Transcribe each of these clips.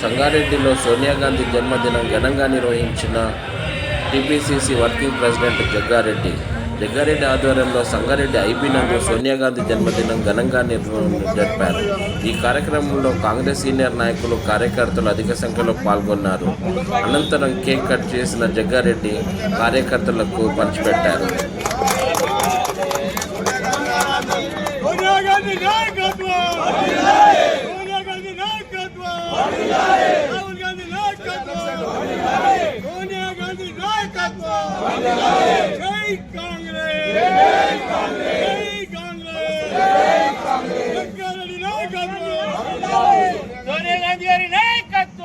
సంగారెడ్డిలో సోనియా గాంధీ జన్మదినం ఘనంగా నిర్వహించిన టీపీసీసీ వర్కింగ్ ప్రెసిడెంట్ జగ్గారెడ్డి ఆధ్వర్యంలో సంగారెడ్డి ఐబీ నందు సోనియా గాంధీ జన్మదినం ఘనంగా జరిపారు. ఈ కార్యక్రమంలో కాంగ్రెస్ సీనియర్ నాయకులు, కార్యకర్తలు అధిక సంఖ్యలో పాల్గొన్నారు. అనంతరం కేక్ కట్ చేసిన జగ్గారెడ్డి కార్యకర్తలకు పంచిపెట్టారు. సోనియా గాంధీ గారి నాయకత్వం, సోనియా గాంధీ గారి నాయకత్వం, సోనియా గాంధీ గారి నాయకత్వం,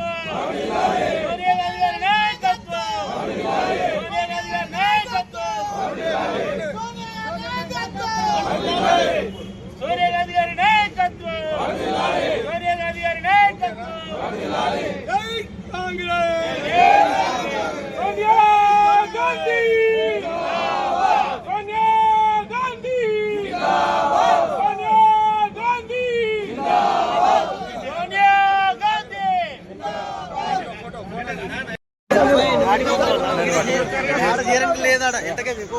సోనియా గాంధీ గారి నాయకత్వం, సోనియా గాంధీ గారి నాయకత్వం. జై కాంగ్రెస్, సోనియా గాంధీ, సోనియా గాంధీ, సోనియా గాంధీ, సోనియా గాంధీ. లేదా ఎంతకే మీకు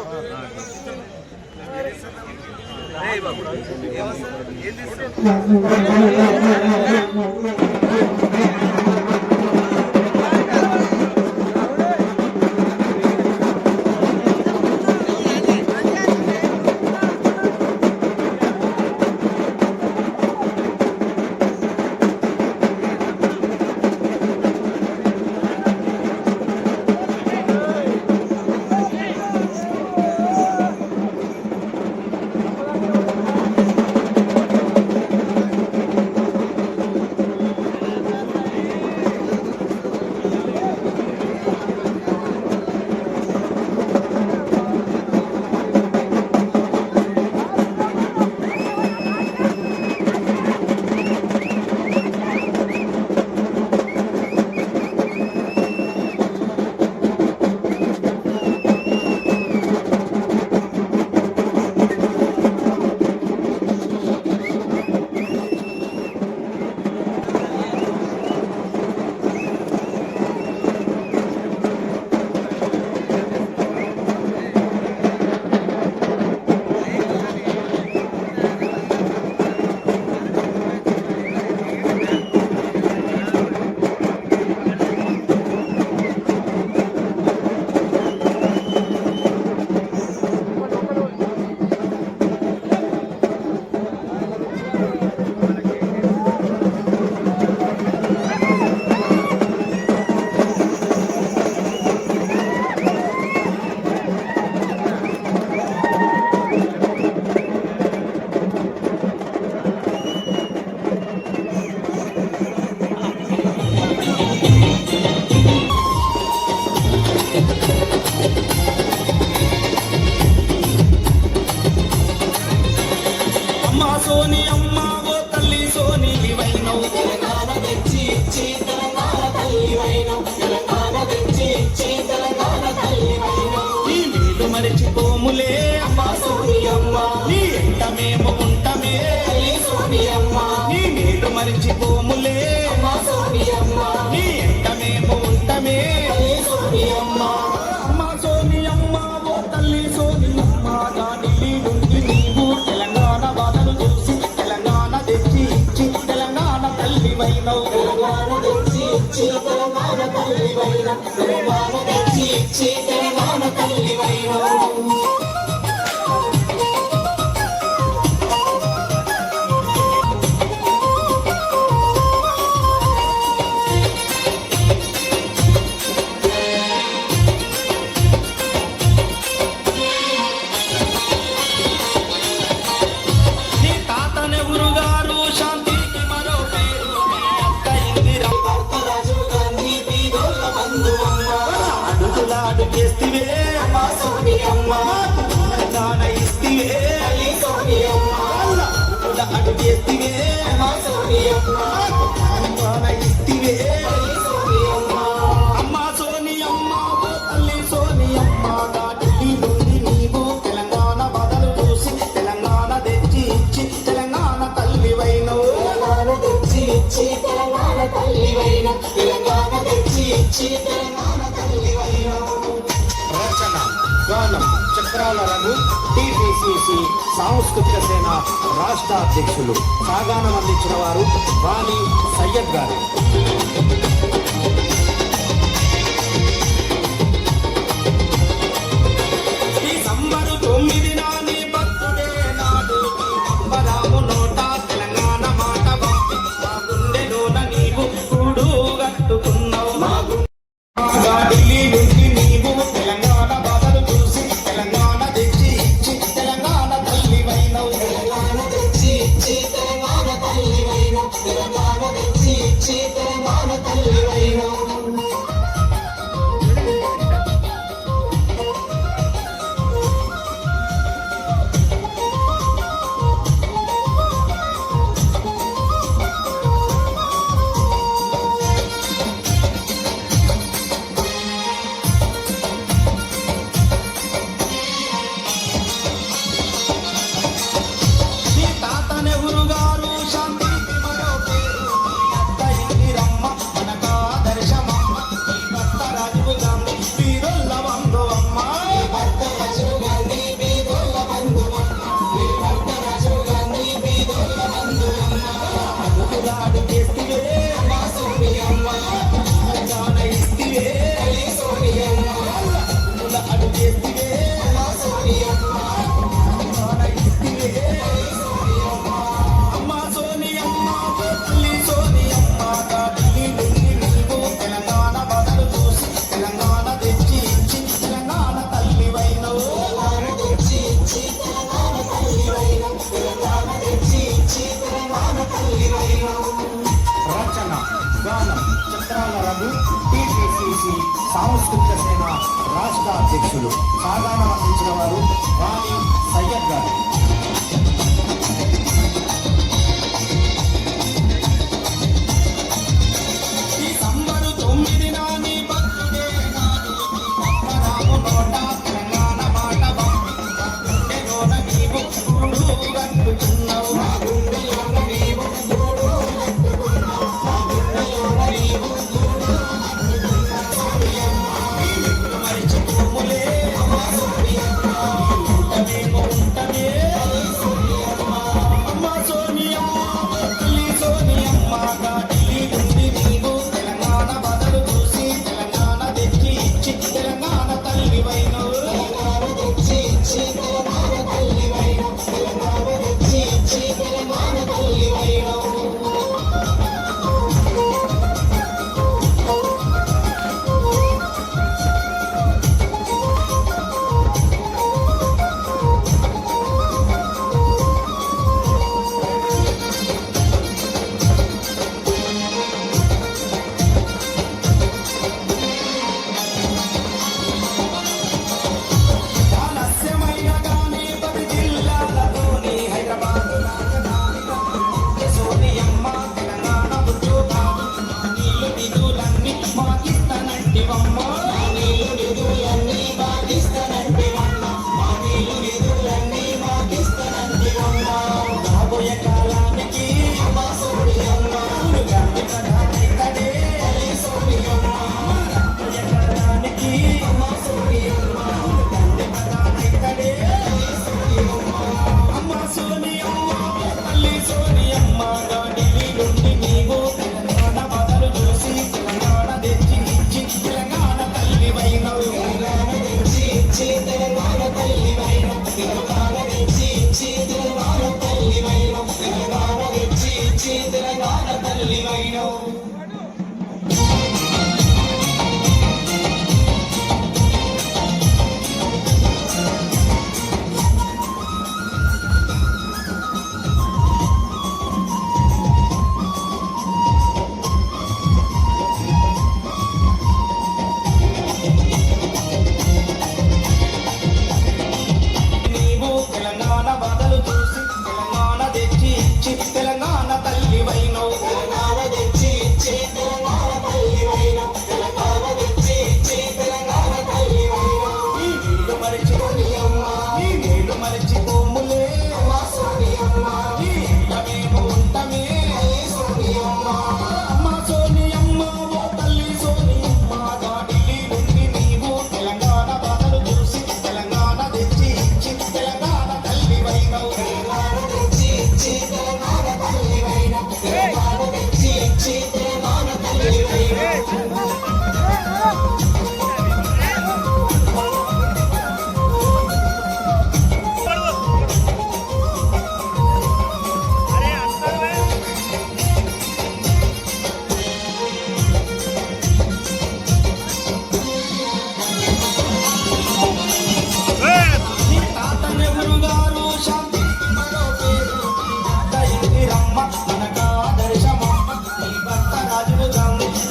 సోని అమ్మ ఓ తల్లి సోని వైనవ్ తెలంగాణ తెచ్చి ఇచ్చి తెలంగాణ తల్లి వైనవ్ తెలంగాణ తెచ్చి ఇచ్చి తెలంగాణ తల్లి వైనవ్ నీ మేలు మరచిపోములే అమ్మ సోని అమ్మ నీ ఎంట మేము ఉంటమే తల్లి సోని అమ్మ నీ మేలు మరచిపోములే అమ్మ సోని అమ్మ నీ ఎంట మేము ఉంటమే తల్లి సోని అమ్మ అమ్మ సోని అమ్మ ఓ తల్లి సోని అమ్మ గాని నుండి నీవు తెలంగాణ బాధలు చూసి తెలంగాణ తెచ్చి ఇచ్చి తెలంగాణ తల్లి వైనవ్ తెలంగాణ తెచ్చి ఇచ్చి తెలంగాణ తల్లి వైనవ్ తెలంగాణ తెచ్చి ఇచ్చి తెలంగాణ తల్లి వైనవ్ చేస్తివే అమ్మా సోని అమ్మ తెలంగాణ ఇస్తివే తల్లి సోని అమ్మ అడుగు చేస్తివే అమ్మా సోని అమ్మ తెలంగాణ ఇస్తివే తల్లి సోని అమ్మ అమ్మా సోని అమ్మ తల్లి సోని అమ్మ ఢిల్లీ నుండి నీవు తెలంగాణ బాధలు చూసి తెలంగాణ తెచ్చి ఇచ్చి తెలంగాణ తల్లి వైనవ్ తెలంగాణ తెచ్చి ఇచ్చి తెలంగాణ తల్లి వైనవ్ రచన గానం చక్రాల రఘు టిపిసిసి సాంస్కృతిక సేన రాష్ట్ర అధ్యక్షులు. సాగానం అందించిన వారు వాణి సయ్యద్ గారు. డిసెంబరు 9 నాని బర్త్డే నాడు అంబరాము నోట తెలంగాణ మాట పంపి మా గుండెలోన నీవు కూడు కట్టుకున్నావు. మా ఢిల్లీ నుంచి నీవు తెలంగాణ బాధలు చూసి తెలంగాణ తెచ్చి ఇచ్చి తెలంగాణ తల్లివైనవు. తెలంగాణ తెచ్చి ఇచ్చి తెలంగాణ తల్లివైనవు. తెలంగాణ తెచ్చి ఇచ్చి తెలంగాణ తల్లివైనవు. నీ తాత నెహ్రూ గారు శాంతికి మరో పేరు. నీ అత్త ఇందిరమ్మ మనక ఆదర్శమమ్మ. నీ భర్త రాజీవ్ గాంధీ వీరుల బంధువమ్మ. నీ భర్త రాజీవ్ గాంధీ వీరుల బంధువమ్మ. నీ భర్త రాజీవ్ గాంధీ వీరుల బంధువమ్మ. అడుగులాడు చేస్తివే మా సోనియమ్మ. తెలంగాణ ఇస్తివే తల్లి సోనియమ్మ. అడుగుల చేస్తివే మా సోనియమ్మ. తెలంగాణ ఇస్తివే అమ్మ సోనియమ్మ తల్లి సోనియమ్మ. ఢిల్లీ నుండి నీవు తెలంగాణ బదులు చూసి తెలంగాణ తెచ్చి ఇచ్చి తెలంగాణ తల్లివైనవు. తెలంగాణ తెచ్చి ఇచ్చి తెలంగాణ తల్లివైనవు. తెలంగాణ తెచ్చి ఇచ్చి తెలంగాణ తల్లివైనవు. రచన గానం చక్రాల రఘు టిపిసిసి సాంస్కృతిక సేన రాష్ట్ర అధ్యక్షులు. సాగానం అందించిన వారు వాణి సయ్యద్ గారు. డిసెంబరు 9 నాని బర్త్డే నాడు అంబరాము నోట తెలంగాణ మాట పంపి మా గుండెలోన నీవు కూడు కట్టుకున్నావు. మా గుండెలోన నీవు కూడు కట్టుకున్నావు. మా గుండెలోన నీవు కూడు కట్టుకున్నావు. సోనియమ్మ ఈ నిన్ను మరిచిపోములే మా సోనియమ్మ. ఈ ఉంటమేమో ఉంటమే సోనియమ్మ.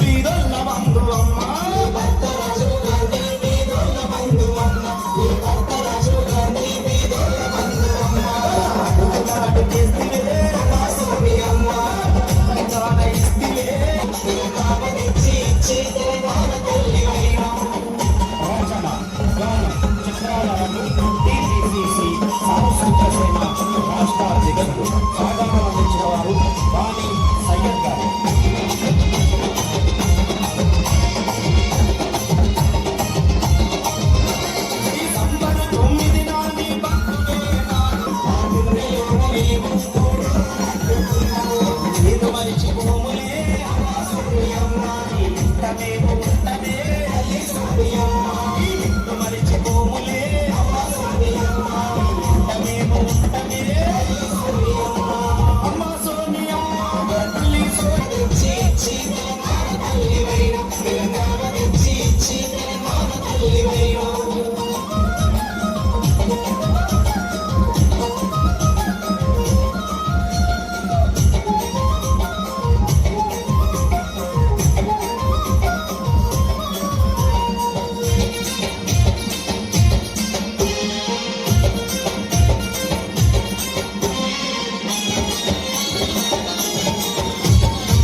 వీరుల బంధు అమ్మ భర్త రాజీవ్ గాంధీ వీరుల బంధు అమ్మ భర్త రాజీవ్ గాంధీ వీరుల బంధు అమ్మ నాడు చేస్తే మా సోని అమ్మ తెలంగాణ ఇస్తే తెలంగాణ తెచ్చి ఇచ్చి తెలంగాణ తల్లి అయినాం రచన గానం చిత్రాల టీపీసీసీ సాంస్కృతిక సేన రాష్ట్ర అధ్యక్షులు సాగరం అందించిన వారు వాణి సయ్యద్ గారు. ఈ సంబర 9 నాటి భక్తుడే నాడు నీవు నీవు మరిచిపోములే అమ్మ సోని అమ్మ ఇంటమేమో ఉంటమే తల్లి సోని అమ్మ ఇంటు మరిచిపోములే అమ్మ సోని అమ్మ ఇంటమేమో ఉంటమే తల్లి సోని అమ్మ అమ్మ సోని అమ్మ తల్లి సోని తెచ్చి ఇచ్చి తెలంగాణ తల్లి వైన తెలంగాణ తెచ్చి ఇచ్చి తెలంగాణ తల్లి వైన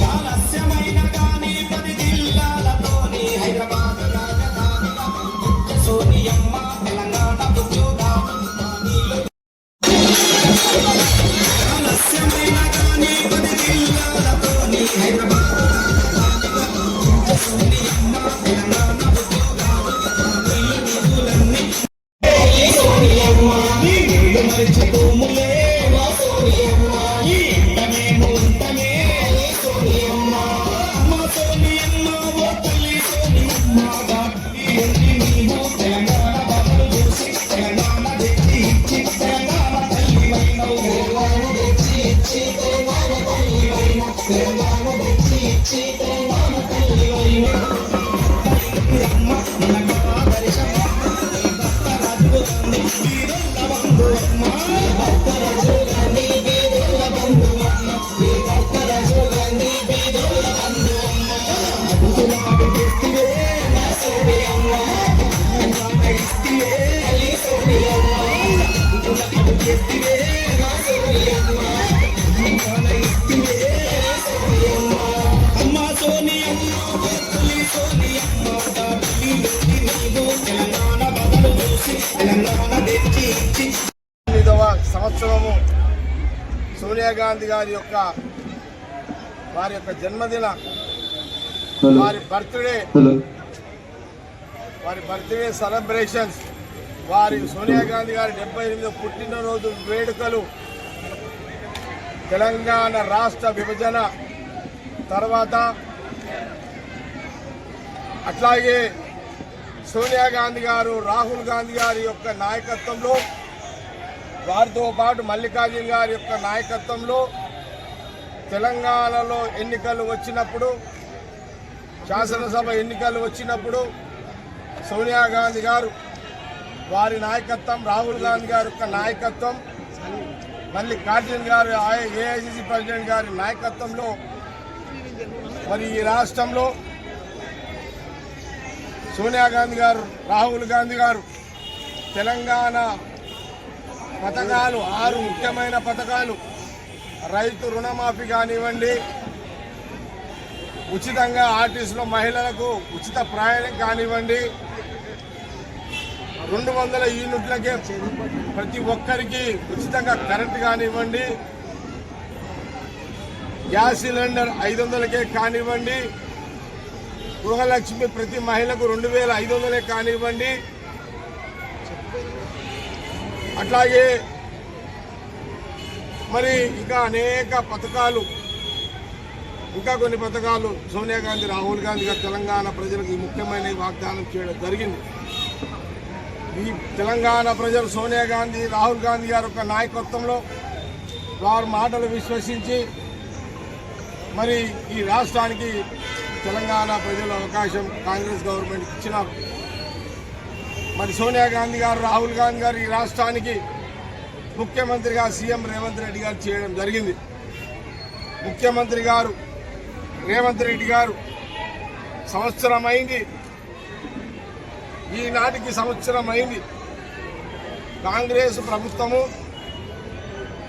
ఆలస్యమైన గాని 10 జిల్లాలతోని హైదరాబాద్ రాజధానిగా సోనియమ్మ తెలంగాణ ఉద్యోగాలు ఆలస్యమైన గాని 10 జిల్లాలతోని హైదరాబాద్ రాజధానిగా సోనియమ్మ తెలంగాణ ఉద్యోగాలు నిధులన్నీ సోనియమ్మ నీ నీళ్ళు మరిచిపోములే మా సోనియమ్మ ఈ ఇంటమేమో ఉంటమే సోనియమ్మ అమ్మ సోనియమ్మ ఓ తల్లి సోనియమ్మ గాడి నీవు తెలంగాణ బాబు చూసి తెలంగాణ తెచ్చి ఇచ్చి తెలంగాణ తల్లి వైనవు తెలంగాణ తెచ్చి ఇచ్చి తెలంగాణ తల్లి వైన తెలంగాణ తెచ్చి ఇచ్చి తెలంగాణ తల్లి వైన అమ్మ తెలంగాణ దర్శన భక్త రాజు గాంధీ వీరుల బంధు అమ్మ భక్త రాజు గాంధీ వీరుల బంధు అమ్మ భక్త రాజు గాంధీ వీరుల బంధు అమ్మ అడుగునాడు చేస్తే నా సోని అమ్మ తెలంగాణ ఇస్తే తల్లి సోని అమ్మ అడుగునాడు చేస్తే నా సోని అమ్మ తెలంగాణ ఇస్తే సోని అమ్మ అమ్మ సోని అమ్మ తల్లి సోని అమ్మ తల్లి నీవు తెలంగాణ బదులు చూసి తెలంగాణ తెచ్చి ఇచ్చి 9వ సంవత్సరము సోనియా గాంధీ గారి యొక్క వారి యొక్క జన్మదిన వారి బర్త్డే సెలబ్రేషన్స్ వారి సోనియా గాంధీ గారి 78వ పుట్టినరోజు వేడుకలు తెలంగాణ రాష్ట్ర విభజన తర్వాత అట్లాగే సోనియా గాంధీ గారు రాహుల్ గాంధీ గారి యొక్క నాయకత్వంలో వారితో పాటు మల్లికార్జున గారి యొక్క నాయకత్వంలో తెలంగాణలో ఎన్నికలు వచ్చినప్పుడు శాసనసభ ఎన్నికలు వచ్చినప్పుడు సోనియా గాంధీ గారు వారి నాయకత్వం రాహుల్ గాంధీ గారి యొక్క నాయకత్వం మల్లికార్జున గారు ఏఐసిసి ప్రెసిడెంట్ గారి నాయకత్వంలో మరి ఈ రాష్ట్రంలో సోనియా గాంధీ గారు రాహుల్ గాంధీ గారు తెలంగాణ పథకాలు 6 ముఖ్యమైన పథకాలు రైతు రుణమాఫీ కానివ్వండి, ఉచితంగా ఆర్టీసీలో మహిళలకు ఉచిత ప్రయాణం కానివ్వండి, 200 యూనిట్లకే ప్రతి ఒక్కరికి ఉచితంగా కరెంటు కానివ్వండి, గ్యాస్ సిలిండర్ 500కే కానివ్వండి, గృహలక్ష్మి ప్రతి మహిళకు 2500 కానివ్వండి, అట్లాగే మరి ఇంకా అనేక పథకాలు, ఇంకా కొన్ని పథకాలు సోనియా గాంధీ రాహుల్ గాంధీ గారు తెలంగాణ ప్రజలకు ఈ ముఖ్యమైన వాగ్దానం చేయడం జరిగింది. ఈ తెలంగాణ ప్రజలు సోనియా గాంధీ రాహుల్ గాంధీ గారి యొక్క నాయకత్వంలో వారి మాటలు విశ్వసించి మరి ఈ రాష్ట్రానికి తెలంగాణ ప్రజల అవకాశం కాంగ్రెస్ గవర్నమెంట్ ఇచ్చినారు. మరి సోనియా గాంధీ గారు రాహుల్ గాంధీ గారు ఈ రాష్ట్రానికి ముఖ్యమంత్రిగా సీఎం రేవంత్ రెడ్డి గారు చేయడం జరిగింది. ముఖ్యమంత్రి గారు రేవంత్ రెడ్డి గారు సంవత్సరం అయింది. ఈనాటికి సంవత్సరం అయింది. కాంగ్రెస్ ప్రభుత్వము,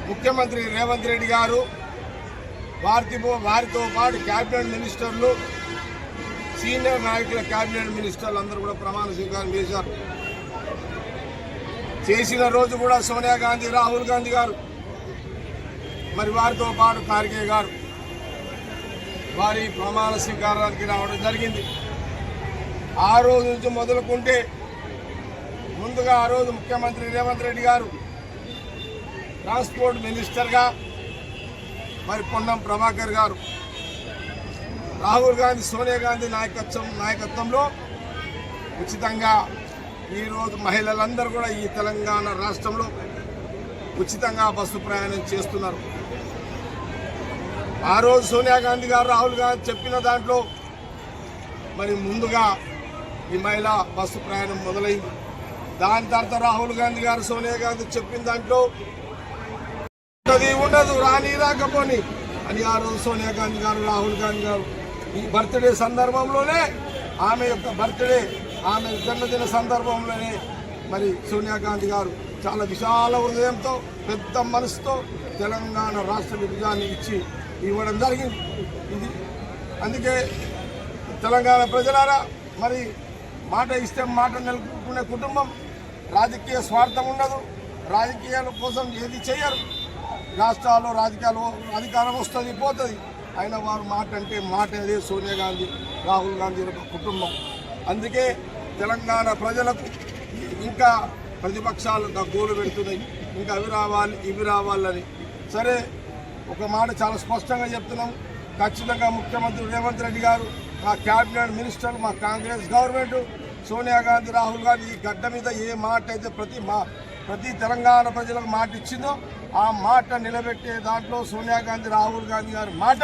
ముఖ్యమంత్రి రేవంత్ రెడ్డి గారు, వారితో పాటు క్యాబినెట్ మినిస్టర్లు, సీనియర్ నాయకుల క్యాబినెట్ మినిస్టర్లు అందరూ కూడా ప్రమాణ స్వీకారం చేశారు. చేసిన రోజు కూడా సోనియా గాంధీ, రాహుల్ గాంధీ గారు, మరి వారితో పాటు ఖార్గే గారు వారి ప్రమాణ స్వీకారానికి రావడం జరిగింది. ఆ రోజు నుంచి మొదలుకుంటే ముందుగా ఆ రోజు ముఖ్యమంత్రి రేవంత్ రెడ్డి గారు ట్రాన్స్పోర్ట్ మినిస్టర్గా, మరి పొన్నం ప్రభాకర్ గారు, రాహుల్ గాంధీ, సోనియా గాంధీ నాయకత్వంలో ఉచితంగా ఈరోజు మహిళలందరూ కూడా ఈ తెలంగాణ రాష్ట్రంలో ఉచితంగా బస్సు ప్రయాణం చేస్తున్నారు. ఆ రోజు సోనియా గాంధీ గారు, రాహుల్ గాంధీ చెప్పిన దాంట్లో మరి ముందుగా ఈ మహిళా బస్సు ప్రయాణం మొదలైంది. దాని తర్వాత రాహుల్ గాంధీ గారు, సోనియా గాంధీ చెప్పిన దాంట్లో ఉండదు రాని రాకపోని అని ఆ రోజు సోనియా గాంధీ గారు, రాహుల్ గాంధీ గారు ఈ బర్త్డే సందర్భంలోనే, ఆమె యొక్క బర్త్డే, ఆమె జన్మదిన సందర్భంలోనే మరి సోనియా గాంధీ గారు చాలా విశాల హృదయంతో, పెద్ద మనసుతో తెలంగాణ రాష్ట్ర విభజాన్ని ఇవ్వడం జరిగింది. ఇది అందుకే తెలంగాణ ప్రజలారా, మరి మాట ఇస్తే మాట నిలుపుకునే కుటుంబం, రాజకీయ స్వార్థం ఉండదు, రాజకీయాల కోసం ఏది చేయరు. రాష్ట్రాల్లో రాజకీయాలు అధికారం వస్తుంది పోతుంది, అయినా వారు మాట అంటే మాట. అదే సోనియా గాంధీ, రాహుల్ గాంధీ యొక్క కుటుంబం. అందుకే తెలంగాణ ప్రజలకు ఇంకా ప్రతిపక్షాలు గోలు పెడుతున్నాయి, ఇంకా అవి రావాలి ఇవి రావాలని. సరే, ఒక మాట చాలా స్పష్టంగా చెప్తున్నాం. ఖచ్చితంగా ముఖ్యమంత్రి రేవంత్ రెడ్డి గారు, మా క్యాబినెట్ మినిస్టర్లు, మా కాంగ్రెస్ గవర్నమెంట్, సోనియా గాంధీ, రాహుల్ గాంధీ ఈ గడ్డ మీద ఏ మాట అయితే ప్రతి తెలంగాణ ప్రజలకు మాట ఇచ్చిందో ఆ మాట నిలబెట్టే దాంట్లో సోనియా గాంధీ, రాహుల్ గాంధీ గారి మాట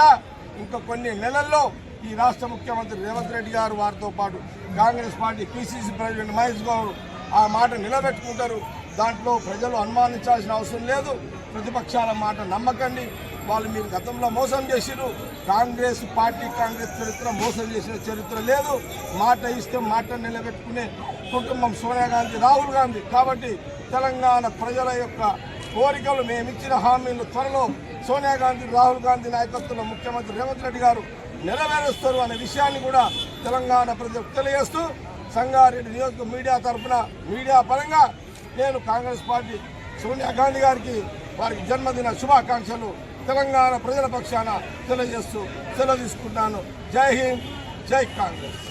ఇంకా కొన్ని నెలల్లో ఈ రాష్ట్ర ముఖ్యమంత్రి రేవంత్ రెడ్డి గారు, వారితో పాటు Congress party PCC president Mahesh Goud ఆ మాట నిలబెట్టుకుంటారు. దాంట్లో ప్రజలు అనుమానించాల్సిన అవసరం లేదు. ప్రతిపక్షాల మాట నమ్మకండి. వాళ్ళు మీరు గతంలో మోసం చేసిరు. కాంగ్రెస్ పార్టీ, కాంగ్రెస్ చరిత్ర మోసం చేసిన చరిత్ర లేదు. మాట ఇస్తే మాట నిలబెట్టుకునే కుటుంబం సోనియా గాంధీ, రాహుల్ గాంధీ. కాబట్టి తెలంగాణ ప్రజల యొక్క కోరికలు, మేమిచ్చిన హామీలు త్వరలో సోనియా గాంధీ, రాహుల్ గాంధీ నాయకత్వంలో ముఖ్యమంత్రి రేవంత్ రెడ్డి గారు నెరవేరుస్తారు అనే విషయాన్ని కూడా తెలంగాణ ప్రజలకు తెలియజేస్తూ, సంగారెడ్డి నియోజక మీడియా తరఫున, మీడియా పరంగా నేను కాంగ్రెస్ పార్టీ సోనియా గాంధీ గారికి వారికి జన్మదిన శుభాకాంక్షలు తెలంగాణ ప్రజల పక్షాన తెలియజేస్తూ సెలవు తీసుకుంటాను. జై హింద్, జై కాంగ్రెస్.